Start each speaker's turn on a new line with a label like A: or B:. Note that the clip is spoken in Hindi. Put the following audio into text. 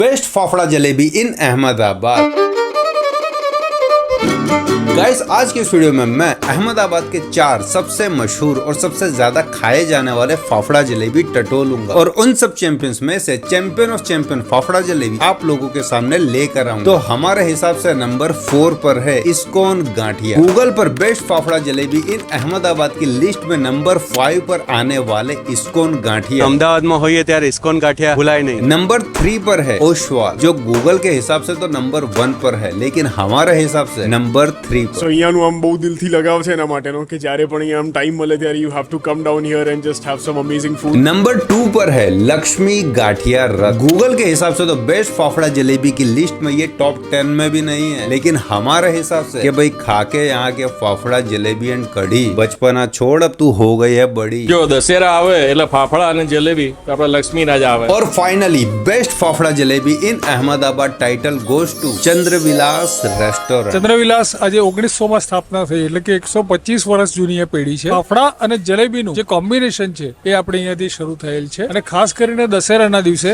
A: Best fafda jalebi in Ahmedabad. Guys, आज के इस वीडियो में मैं अहमदाबाद के 4 सबसे मशहूर और सबसे ज्यादा खाए जाने वाले फाफड़ा जलेबी टटोलूंगा और उन सब चैंपियंस में से champion of champion fafda jalebi आप लोगों के सामने लेकर आऊंगा। तो हमारे हिसाब से नंबर 4 पर है इस्कॉन गांठिया। गूगल पर बेस्ट फाफड़ा जलेबी इन अहमदाबाद की लिस्ट में नंबर 5 पर आने वाले इस्कॉन गांठिया।
B: अहमदाबाद में होइए ત્યારે इस्कॉन गांठिया भुलाए नहीं।
A: नंबर 3 पर है ओशवाल, जो गूगल के हिसाब से तो नंबर 1 पर है, लेकिन हमारे हिसाब से नंबर 3
C: સો અહીંયાનું આમ બહુ દિલથી લગાવ છે એના માટેનો કે જ્યારે પણ અહીંયા આમ ટાઈમ મળે ત્યારે you have to come down here and just have some amazing food.
A: Number 2 पर है लक्ष्मी गाठिया रथ। गूगल के हिसाब से तो बेस्ट फाफड़ा जलेबी की लिस्ट में ये टॉप 10 में भी नहीं है, लेकिन हमारे हिसाब से कि भाई खाके यहाँ के फाफड़ा जलेबी एंड कढ़ी बचपना छोड़, अब तू हो गई है बड़ी।
D: જો દશેરા આવે એટલે ફાફડા અને જલેબી આપણા લક્ષ્મી રાજા આવે।
A: और finally best fafda jalebi in Ahmedabad title goes to Chandravilas restaurant.
E: Chandravilas આજે 1900 માં સ્થાપના થઈ, એટલે કે 125 વર્ષ જૂની આ પેઢી છે। ફાફડા અને જલેબીનું જે કોમ્બિનેશન છે એ આપણે અહીંયાથી શરૂ થયેલ છે અને ખાસ કરીને દશેરાના દિવસે